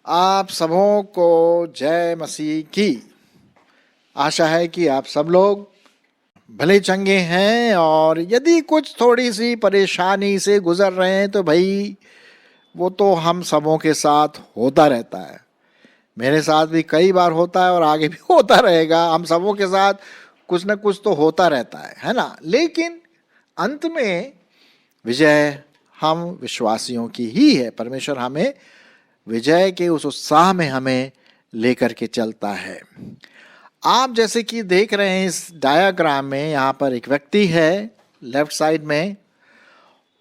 आप सबों को जय मसीह की। आशा है कि आप सब लोग भले चंगे हैं, और यदि कुछ थोड़ी सी परेशानी से गुजर रहे हैं तो भाई वो तो हम सबों के साथ होता रहता है। मेरे साथ भी कई बार होता है और आगे भी होता रहेगा। हम सबों के साथ कुछ ना कुछ तो होता रहता है ना। लेकिन अंत में विजय हम विश्वासियों की ही है। परमेश्वर हमें विजय के उस उत्साह में हमें लेकर के चलता है। आप जैसे कि देख रहे हैं इस डायग्राम में, यहाँ पर एक व्यक्ति है लेफ्ट साइड में,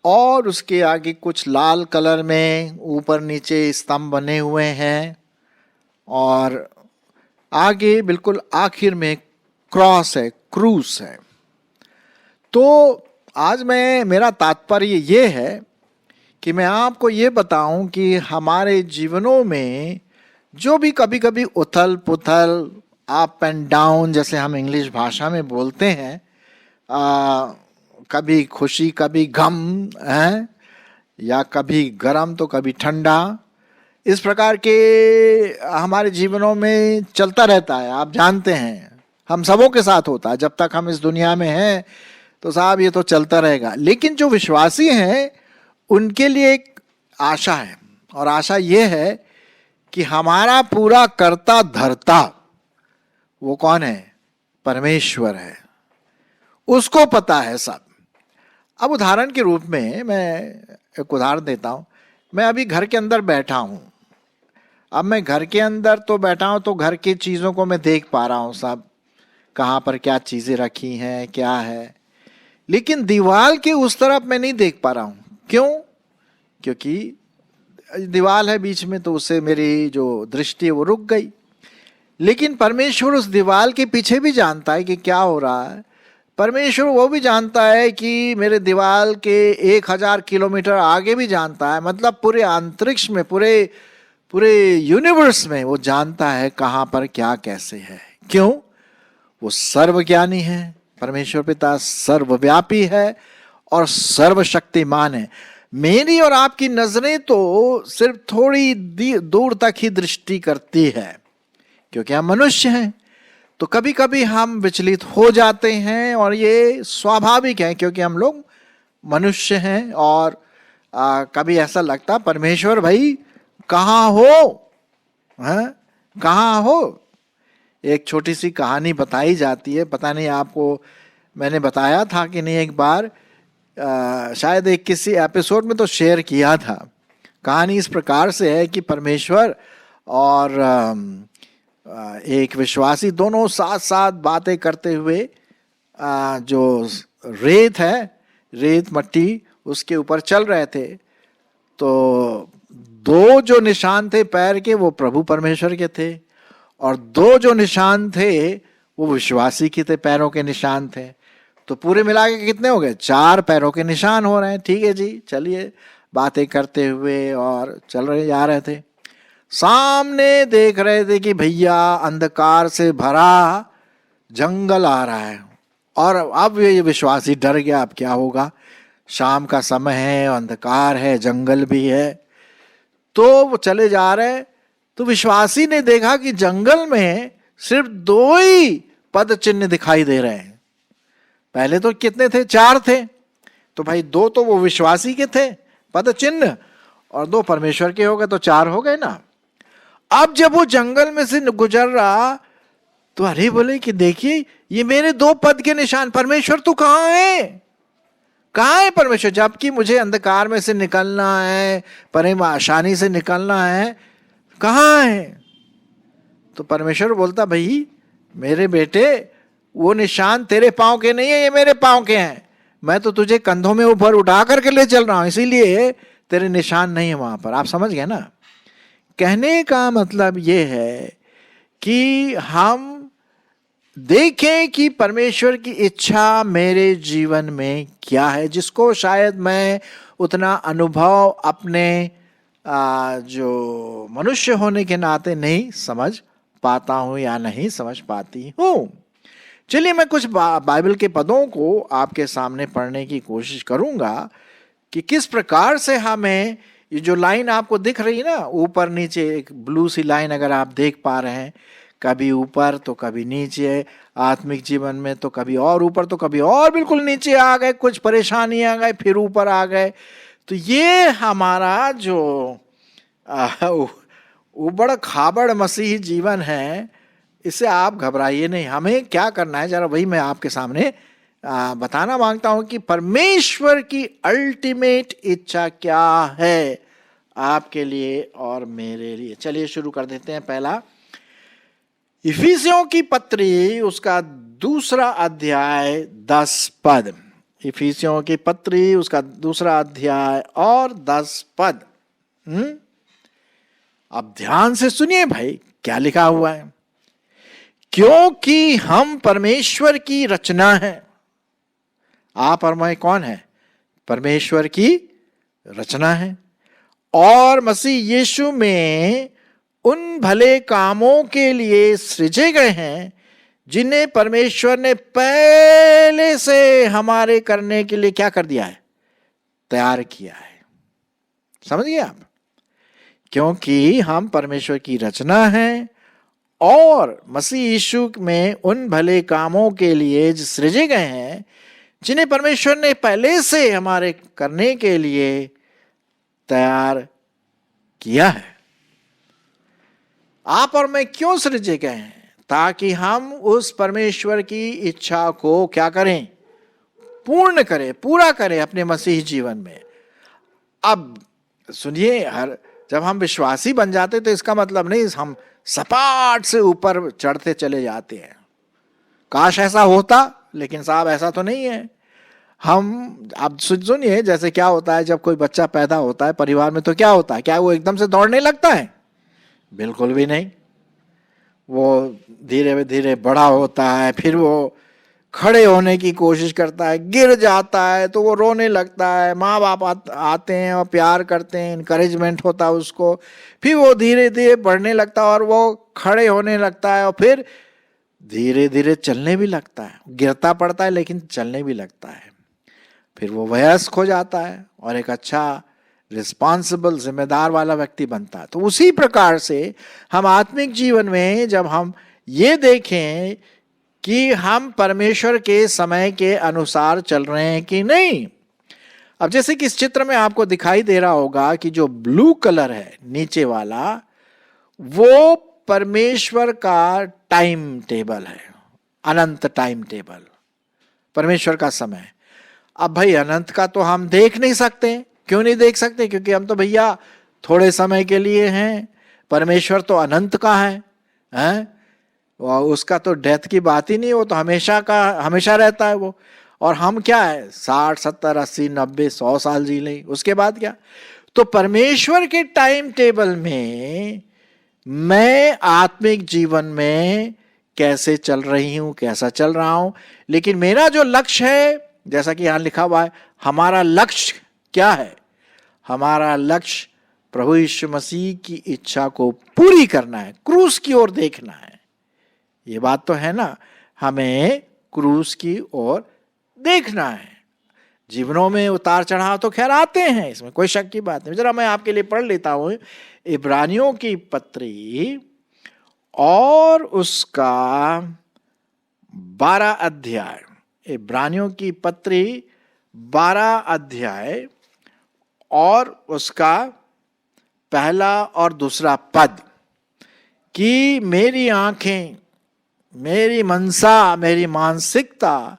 और उसके आगे कुछ लाल कलर में ऊपर नीचे स्तंभ बने हुए हैं, और आगे बिल्कुल आखिर में क्रॉस है, क्रूस है। तो आज मेरा तात्पर्य ये है कि मैं आपको ये बताऊं कि हमारे जीवनों में जो भी कभी कभी उथल पुथल, अप एंड डाउन जैसे हम इंग्लिश भाषा में बोलते हैं, कभी खुशी कभी गम है, या कभी गर्म तो कभी ठंडा, इस प्रकार के हमारे जीवनों में चलता रहता है। आप जानते हैं हम सबों के साथ होता है। जब तक हम इस दुनिया में हैं तो साहब ये तो चलता रहेगा। लेकिन जो विश्वासी हैं उनके लिए एक आशा है, और आशा ये है कि हमारा पूरा कर्ता धर्ता वो कौन है? परमेश्वर है। उसको पता है सब। अब उदाहरण के रूप में मैं एक उदाहरण देता हूं। मैं अभी घर के अंदर बैठा हूं। अब मैं घर के अंदर तो बैठा हूं तो घर की चीजों को मैं देख पा रहा हूं, सब कहां पर क्या चीजें रखी हैं, क्या है। लेकिन दीवार के उस तरफ मैं नहीं देख पा रहा हूं। क्यों? क्योंकि दीवार है बीच में, तो उससे मेरी जो दृष्टि है वो रुक गई। लेकिन परमेश्वर उस दीवार के पीछे भी जानता है कि क्या हो रहा है। परमेश्वर वो भी जानता है कि मेरे दीवार के 1000 किलोमीटर आगे भी जानता है। मतलब पूरे अंतरिक्ष में, पूरे यूनिवर्स में वो जानता है कहां पर क्या कैसे है। क्यों? वो सर्वज्ञानी है। परमेश्वर पिता सर्वव्यापी है और सर्वशक्तिमान है। मेरी और आपकी नजरें तो सिर्फ थोड़ी दूर तक ही दृष्टि करती है, क्योंकि हम मनुष्य हैं। तो कभी कभी हम विचलित हो जाते हैं, और ये स्वाभाविक है क्योंकि हम लोग मनुष्य हैं। और कभी ऐसा लगता परमेश्वर भाई कहाँ हो, हैं? कहाँ हो? एक छोटी सी कहानी बताई जाती है। पता नहीं आपको मैंने बताया था कि नहीं, एक बार शायद एक किसी एपिसोड में तो शेयर किया था। कहानी इस प्रकार से है कि परमेश्वर और एक विश्वासी दोनों साथ साथ बातें करते हुए जो रेत है, रेत मट्टी, उसके ऊपर चल रहे थे। तो दो जो निशान थे पैर के वो प्रभु परमेश्वर के थे, और दो जो निशान थे वो विश्वासी के थे, पैरों के निशान थे। तो पूरे मिला के कितने हो गए? 4 पैरों के निशान हो रहे हैं। ठीक है जी, चलिए बातें करते हुए और चल रहे जा रहे थे। सामने देख रहे थे कि भैया अंधकार से भरा जंगल आ रहा है, और अब ये विश्वासी डर गया। अब क्या होगा? शाम का समय है, अंधकार है, जंगल भी है। तो वो चले जा रहे, तो विश्वासी ने देखा कि जंगल में सिर्फ 2 ही पद चिन्ह दिखाई दे रहे हैं। पहले तो कितने थे? 4 थे। तो भाई 2 तो वो विश्वासी के थे पद चिन्ह, और 2 परमेश्वर के हो गए, तो 4 हो गए ना। अब जब वो जंगल में से गुजर रहा तो अरे बोले कि देखिए ये मेरे 2 पद के निशान, परमेश्वर तू कहाँ है? कहाँ है परमेश्वर? जबकि मुझे अंधकार में से निकलना है, परेशानी से निकलना है, कहाँ है? तो परमेश्वर बोलता भाई मेरे बेटे वो निशान तेरे पांव के नहीं है, ये मेरे पांव के हैं। मैं तो तुझे कंधों में ऊपर उठा करके ले चल रहा हूं, इसीलिए तेरे निशान नहीं है वहां पर। आप समझ गए ना? कहने का मतलब ये है कि हम देखें कि परमेश्वर की इच्छा मेरे जीवन में क्या है, जिसको शायद मैं उतना अनुभव अपने जो मनुष्य होने के नाते नहीं समझ पाता हूं या नहीं समझ पाती हूं। चलिए मैं कुछ बाइबल के पदों को आपके सामने पढ़ने की कोशिश करूंगा कि किस प्रकार से हमें ये जो लाइन आपको दिख रही है ना, ऊपर नीचे एक ब्लू सी लाइन अगर आप देख पा रहे हैं, कभी ऊपर तो कभी नीचे, आत्मिक जीवन में तो कभी और ऊपर तो कभी और बिल्कुल नीचे आ गए, कुछ परेशानी आ गए फिर ऊपर आ गए। तो ये हमारा जो उबड़ खाबड़ मसीही जीवन है, इससे आप घबराइए नहीं। हमें क्या करना है जरा वही मैं आपके सामने बताना मांगता हूं कि परमेश्वर की अल्टीमेट इच्छा क्या है आपके लिए और मेरे लिए। चलिए शुरू कर देते हैं। पहला, इफिसियों की पत्री उसका 2 अध्याय 10 पद। इफिसियों की पत्री उसका 2 अध्याय और 10 पद। अब ध्यान से सुनिए भाई क्या लिखा हुआ है। क्योंकि हम परमेश्वर की रचना है। आप और मैं कौन है? परमेश्वर की रचना है, और मसीह यीशु में उन भले कामों के लिए सृजे गए हैं जिन्हें परमेश्वर ने पहले से हमारे करने के लिए क्या कर दिया है? तैयार किया है। समझ गए आप? क्योंकि हम परमेश्वर की रचना है और मसीह यीशु में उन भले कामों के लिए सृजे गए हैं जिन्हें परमेश्वर ने पहले से हमारे करने के लिए तैयार किया है। आप और मैं क्यों सृजे गए हैं? ताकि हम उस परमेश्वर की इच्छा को क्या करें? पूर्ण करें, पूरा करें अपने मसीही जीवन में। अब सुनिए, जब हम विश्वासी बन जाते तो इसका मतलब नहीं हम सपाट से ऊपर चढ़ते चले जाते हैं। काश ऐसा होता, लेकिन साहब ऐसा तो नहीं है। हम अब सुनिए, जैसे क्या होता है जब कोई बच्चा पैदा होता है परिवार में, तो क्या होता है? क्या वो एकदम से दौड़ने लगता है? बिल्कुल भी नहीं। वो धीरे धीरे बड़ा होता है, फिर वो खड़े होने की कोशिश करता है, गिर जाता है तो वो रोने लगता है, माँ बाप आते हैं और प्यार करते हैं, इनकरेजमेंट होता है उसको, फिर वो धीरे धीरे बढ़ने लगता है और वो खड़े होने लगता है और फिर धीरे धीरे चलने भी लगता है। गिरता पड़ता है लेकिन चलने भी लगता है। फिर वो वयस्क हो जाता है और एक अच्छा रिस्पॉन्सिबल जिम्मेदार वाला व्यक्ति बनता है। तो उसी प्रकार से हम आत्मिक जीवन में जब हम ये देखें कि हम परमेश्वर के समय के अनुसार चल रहे हैं कि नहीं। अब जैसे कि इस चित्र में आपको दिखाई दे रहा होगा कि जो ब्लू कलर है नीचे वाला, वो परमेश्वर का टाइम टेबल है, अनंत टाइम टेबल, परमेश्वर का समय। अब भाई अनंत का तो हम देख नहीं सकते। क्यों नहीं देख सकते? क्योंकि हम तो भैया थोड़े समय के लिए हैं। परमेश्वर तो अनंत का है, हैं? उसका तो डेथ की बात ही नहीं, वो तो हमेशा का हमेशा रहता है वो। और हम क्या है 60 70 80 90 100 साल जी लें, उसके बाद क्या? तो परमेश्वर के टाइम टेबल में मैं आत्मिक जीवन में कैसे चल रही हूं, कैसा चल रहा हूं। लेकिन मेरा जो लक्ष्य है, जैसा कि यहां लिखा हुआ है, हमारा लक्ष्य क्या है? हमारा लक्ष्य प्रभु यीशु मसीह की इच्छा को पूरी करना है, क्रूस की ओर देखना है। ये बात तो है ना, हमें क्रूस की ओर देखना है। जीवनों में उतार चढ़ाव तो खैर आते हैं, इसमें कोई शक की बात नहीं। जरा मैं आपके लिए पढ़ लेता हूं इब्रानियों की पत्री और उसका 12 अध्याय। इब्रानियों की पत्री 12 अध्याय और उसका 1 और 2 पद कि मेरी आंखें, मेरी मनसा, मेरी मानसिकता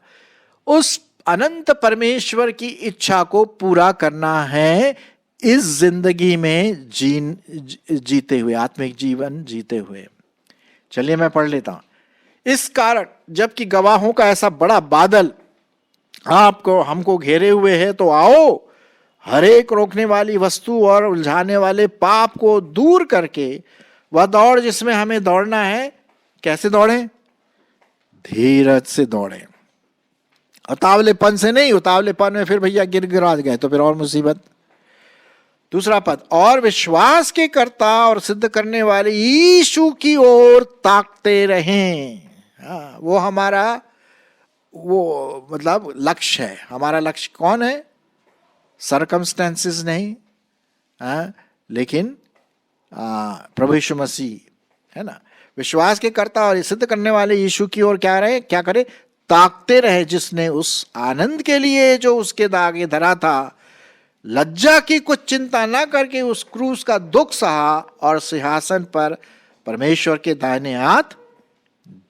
उस अनंत परमेश्वर की इच्छा को पूरा करना है इस जिंदगी में जीते हुए, आत्मिक जीवन जीते हुए। चलिए मैं पढ़ लेता हूं। इस कारण जबकि गवाहों का ऐसा बड़ा बादल आपको हमको घेरे हुए है, तो आओ हर एक रोकने वाली वस्तु और उलझाने वाले पाप को दूर करके वह दौड़ जिसमें हमें दौड़ना है, कैसे दौड़ें? धीरज से दौड़ें, उतावलेपन से नहीं। उतावलेपन में फिर भैया गिरा गए तो फिर और मुसीबत। 2 पद, और विश्वास के कर्ता और सिद्ध करने वाले यीशु की ओर ताकते रहें। हाँ, वो हमारा वो मतलब लक्ष्य है। हमारा लक्ष्य कौन है? सरकमस्टेंसेस नहीं, लेकिन प्रभु यीशु मसीह, है ना। विश्वास के कर्ता और सिद्ध करने वाले यीशु की ओर क्या करे? ताकते रहे, जिसने उस आनंद के लिए जो उसके आगे धरा था, लज्जा की कुछ चिंता ना करके उस क्रूस का दुख सहा और सिंहासन पर परमेश्वर के दाहिने हाथ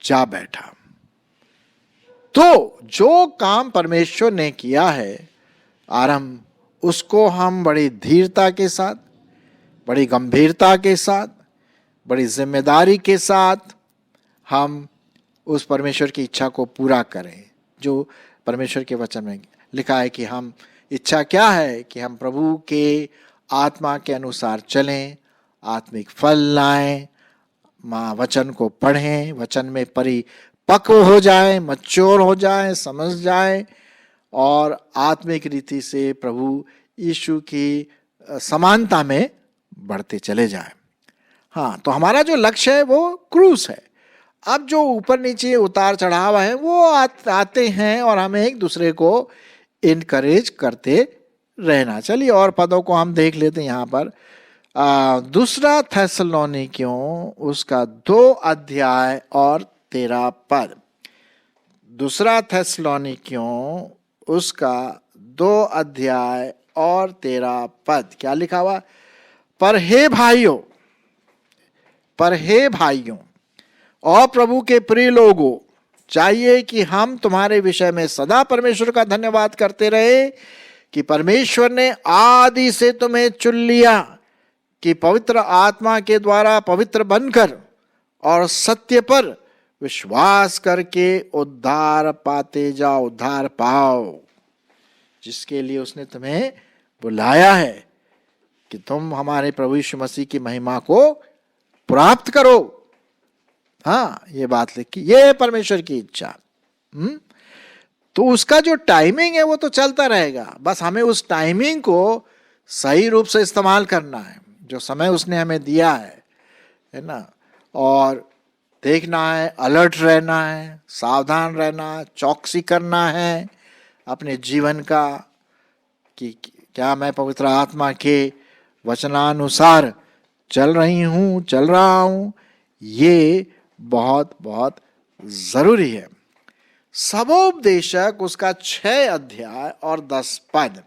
जा बैठा। तो जो काम परमेश्वर ने किया है आरंभ, उसको हम बड़ी धीरता के साथ, बड़ी गंभीरता के साथ, बड़ी जिम्मेदारी के साथ हम उस परमेश्वर की इच्छा को पूरा करें। जो परमेश्वर के वचन में लिखा है कि हम इच्छा क्या है कि हम प्रभु के आत्मा के अनुसार चलें, आत्मिक फल लाएं, वचन को पढ़ें, वचन में परिपक्व हो जाएं, मैच्योर हो जाएं, समझ जाएं और आत्मिक रीति से प्रभु यीशु की समानता में बढ़ते चले जाएं। हाँ, तो हमारा जो लक्ष्य है वो क्रूस है। अब जो ऊपर नीचे उतार चढ़ाव है वो आते हैं और हमें एक दूसरे को इनकरेज करते रहना। चलिए और पदों को हम देख लेते हैं यहाँ पर। दूसरा थेसलोनिकियों उसका 2 अध्याय और 13 पद। दूसरा थेसलोनिकियों उसका 2 अध्याय और 13 पद क्या लिखा हुआ? पर हे भाइयों और प्रभु के प्रिय लोगों, चाहिए कि हम तुम्हारे विषय में सदा परमेश्वर का धन्यवाद करते रहे कि परमेश्वर ने आदि से तुम्हें चुन लिया कि पवित्र आत्मा के द्वारा पवित्र बनकर और सत्य पर विश्वास करके उद्धार पाते जाओ, उद्धार पाओ, जिसके लिए उसने तुम्हें बुलाया है कि तुम हमारे प्रभु यीशु मसीह की महिमा को प्राप्त करो। हाँ, ये बात लिखी, ये है परमेश्वर की इच्छा। तो उसका जो टाइमिंग है वो तो चलता रहेगा, बस हमें उस टाइमिंग को सही रूप से इस्तेमाल करना है जो समय उसने हमें दिया है ना। और देखना है, अलर्ट रहना है, सावधान रहना, चौकसी करना है अपने जीवन का कि क्या मैं पवित्र आत्मा के वचनानुसार चल रहा हूं। ये बहुत बहुत जरूरी है। सबोपदेशक उसका 6 अध्याय और 10 पद।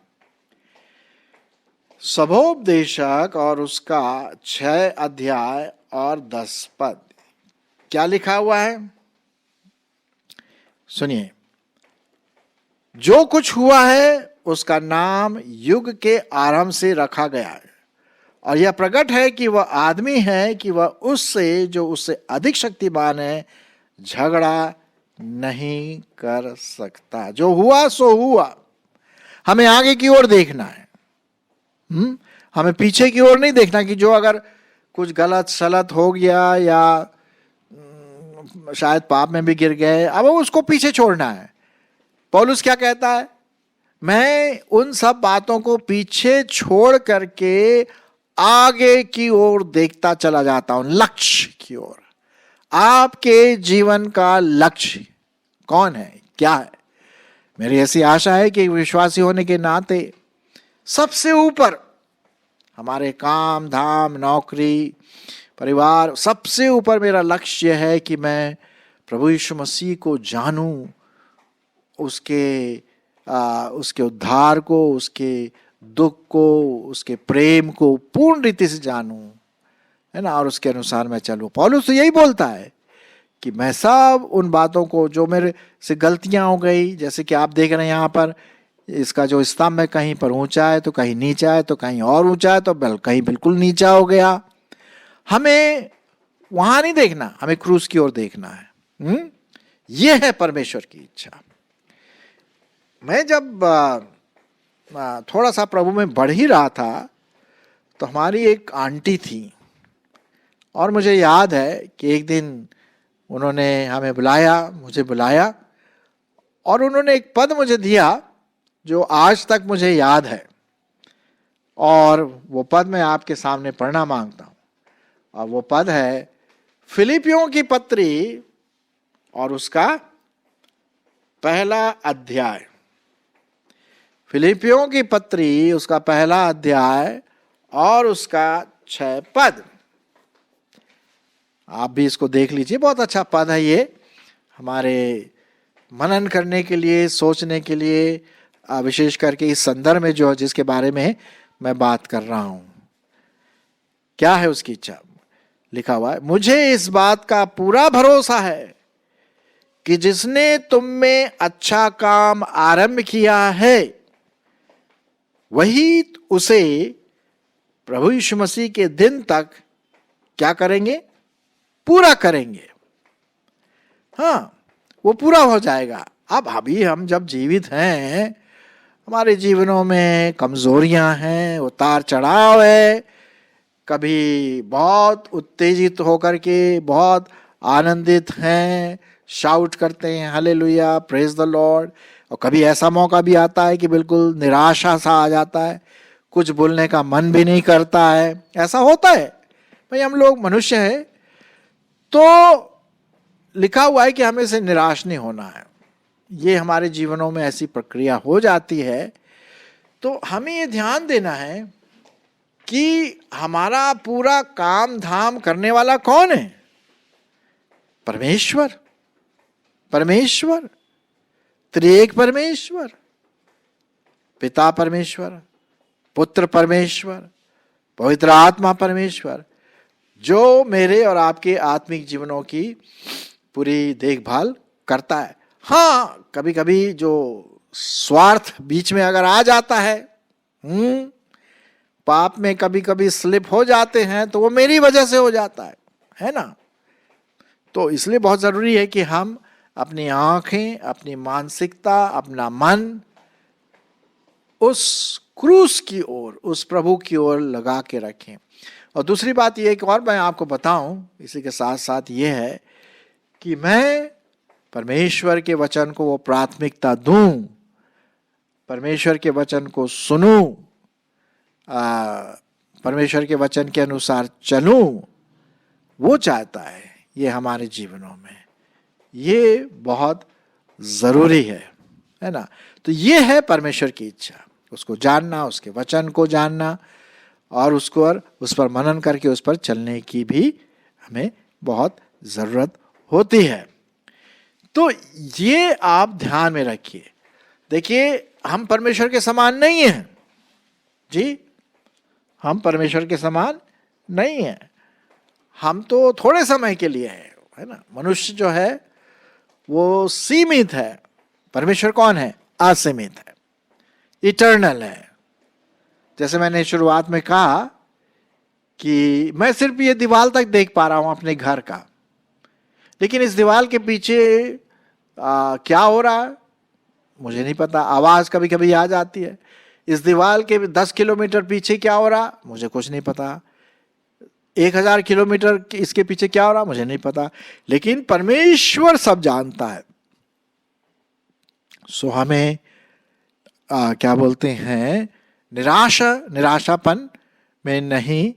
सबोपदेशक और उसका 6 अध्याय और 10 पद क्या लिखा हुआ है सुनिए। जो कुछ हुआ है उसका नाम युग के आरंभ से रखा गया है और यह प्रकट है कि वह आदमी है कि वह उससे जो उससे अधिक शक्तिमान है झगड़ा नहीं कर सकता। जो हुआ सो हुआ। हमें आगे की ओर देखना है, हमें पीछे की ओर नहीं देखना कि जो अगर कुछ गलत सलत हो गया या शायद पाप में भी गिर गए, अब उसको पीछे छोड़ना है। पौलुस क्या कहता है? मैं उन सब बातों को पीछे छोड़ करके आगे की ओर देखता चला जाता हूं, लक्ष्य की ओर। आपके जीवन का लक्ष्य कौन है, क्या है? मेरी ऐसी आशा है कि विश्वासी होने के नाते सबसे ऊपर हमारे काम धाम, नौकरी, परिवार, सबसे ऊपर मेरा लक्ष्य है कि मैं प्रभु यीशु मसीह को जानूं, उसके उद्धार को, उसके दुख को, उसके प्रेम को पूर्ण रीति से जानूं, है ना, और उसके अनुसार मैं चलूं। पौलुस तो यही बोलता है कि मैं सब उन बातों को जो मेरे से गलतियां हो गई, जैसे कि आप देख रहे हैं यहाँ पर इसका जो स्तंभ है कहीं पर ऊंचा है तो कहीं नीचा है, तो कहीं और ऊंचा है तो कहीं बिल्कुल नीचा हो गया। हमें वहां नहीं देखना, हमें क्रूस की ओर देखना है। यह है परमेश्वर की इच्छा। मैं जब थोड़ा सा प्रभु में बढ़ ही रहा था तो हमारी एक आंटी थी और मुझे याद है कि एक दिन उन्होंने हमें मुझे बुलाया और उन्होंने एक पद मुझे दिया जो आज तक मुझे याद है, और वो पद मैं आपके सामने पढ़ना मांगता हूं। और वो पद है फिलिपियों की पत्री और उसका पहला अध्याय, फिलिपियों की पत्री उसका पहला अध्याय और उसका 6 पद। आप भी इसको देख लीजिए, बहुत अच्छा पद है ये, हमारे मनन करने के लिए, सोचने के लिए, विशेष करके इस संदर्भ में जो जिसके बारे में मैं बात कर रहा हूं। क्या है उसकी इच्छा? लिखा हुआ है, मुझे इस बात का पूरा भरोसा है कि जिसने तुम में अच्छा काम आरंभ किया है वही उसे प्रभु यीशु मसीह के दिन तक क्या करेंगे? पूरा करेंगे। हाँ, वो पूरा हो जाएगा। अब अभी हम जब जीवित हैं, हमारे जीवनों में कमजोरियां हैं, उतार चढ़ाव है, कभी बहुत उत्तेजित होकर के बहुत आनंदित हैं, शाउट करते हैं हालेलुया, प्रेज द लॉर्ड, और कभी ऐसा मौका भी आता है कि बिल्कुल निराशा सा आ जाता है, कुछ बोलने का मन भी नहीं करता है। ऐसा होता है भाई, हम लोग मनुष्य हैं। तो लिखा हुआ है कि हमें से निराश नहीं होना है। ये हमारे जीवनों में ऐसी प्रक्रिया हो जाती है। तो हमें ये ध्यान देना है कि हमारा पूरा काम धाम करने वाला कौन है? परमेश्वर। परमेश्वर, त्रिएक परमेश्वर, पिता परमेश्वर, पुत्र परमेश्वर, पवित्र आत्मा परमेश्वर, जो मेरे और आपके आत्मिक जीवनों की पूरी देखभाल करता है। हाँ, कभी कभी जो स्वार्थ बीच में अगर आ जाता है, पाप में कभी कभी स्लिप हो जाते हैं, तो वो मेरी वजह से हो जाता है ना। तो इसलिए बहुत जरूरी है कि हम अपनी आंखें, अपनी मानसिकता, अपना मन उस क्रूस की ओर, उस प्रभु की ओर लगा के रखें। और दूसरी बात ये एक और मैं आपको बताऊं, इसी के साथ साथ ये है कि मैं परमेश्वर के वचन को वो प्राथमिकता दूं, परमेश्वर के वचन को सुनूं, परमेश्वर के वचन के अनुसार चलूं। वो चाहता है ये हमारे जीवनों में, ये बहुत जरूरी है ना। तो ये है परमेश्वर की इच्छा, उसको जानना, उसके वचन को जानना, और उसको उस पर मनन करके उस पर चलने की भी हमें बहुत जरूरत होती है। तो ये आप ध्यान में रखिए। देखिए, हम परमेश्वर के समान नहीं हैं जी, हम परमेश्वर के समान नहीं हैं। हम तो थोड़े समय के लिए हैं, है ना। मनुष्य जो है वो सीमित है, परमेश्वर कौन है? असीमित है, इटर्नल है। जैसे मैंने शुरुआत में कहा कि मैं सिर्फ ये दीवार तक देख पा रहा हूं अपने घर का, लेकिन इस दीवार के पीछे क्या हो रहा है मुझे नहीं पता। आवाज कभी कभी आ जाती है। इस दीवार के 10 किलोमीटर पीछे क्या हो रहा मुझे कुछ नहीं पता। 1000 किलोमीटर इसके पीछे क्या हो रहा मुझे नहीं पता, लेकिन परमेश्वर सब जानता है। सो हमें क्या बोलते हैं, निराशापन में नहीं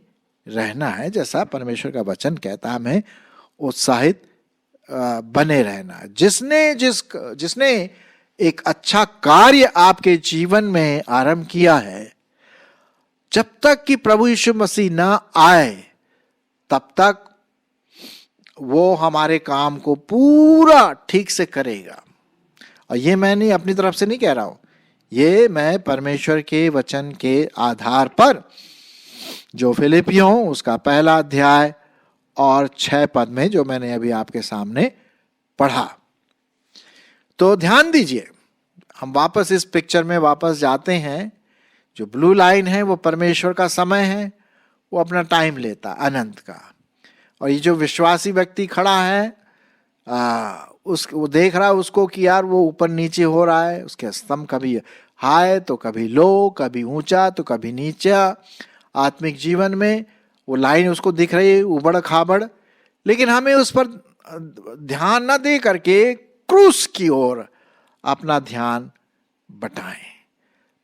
रहना है। जैसा परमेश्वर का वचन कहता है, हमें उत्साहित बने रहना। जिसने एक अच्छा कार्य आपके जीवन में आरंभ किया है, जब तक कि प्रभु यीशु मसीह ना आए तब तक वो हमारे काम को पूरा ठीक से करेगा। और ये मैं नहीं अपनी तरफ से नहीं कह रहा हूं, ये मैं परमेश्वर के वचन के आधार पर, जो फिलिपियों उसका पहला अध्याय और 6 पद में जो मैंने अभी आपके सामने पढ़ा। तो ध्यान दीजिए, हम वापस इस पिक्चर में वापस जाते हैं। जो ब्लू लाइन है वो परमेश्वर का समय है, वो अपना टाइम लेता अनंत का। और ये जो विश्वासी व्यक्ति खड़ा है, वो देख रहा है उसको कि यार वो ऊपर नीचे हो रहा है, उसके स्तंभ कभी हाई तो कभी लो, कभी ऊंचा तो कभी नीचा। आत्मिक जीवन में वो लाइन उसको दिख रही है उबड़ खाबड़, लेकिन हमें उस पर ध्यान न दे करके क्रूस की ओर अपना ध्यान बटाएं,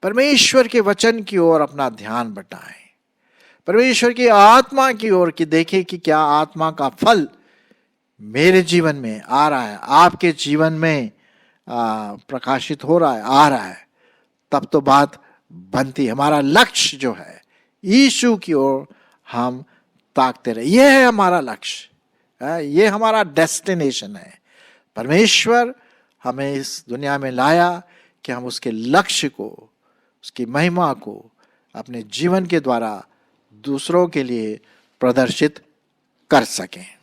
परमेश्वर के वचन की ओर अपना ध्यान बटाएं, परमेश्वर की आत्मा की ओर कि देखें कि क्या आत्मा का फल मेरे जीवन में आ रहा है, आपके जीवन में प्रकाशित हो रहा है, आ रहा है, तब तो बात बनती है। हमारा लक्ष्य जो है यीशु की ओर हम ताकते रहे, ये है हमारा लक्ष्य, ये हमारा डेस्टिनेशन है। परमेश्वर हमें इस दुनिया में लाया कि हम उसके लक्ष्य को, उसकी महिमा को अपने जीवन के द्वारा दूसरों के लिए प्रदर्शित कर सकें।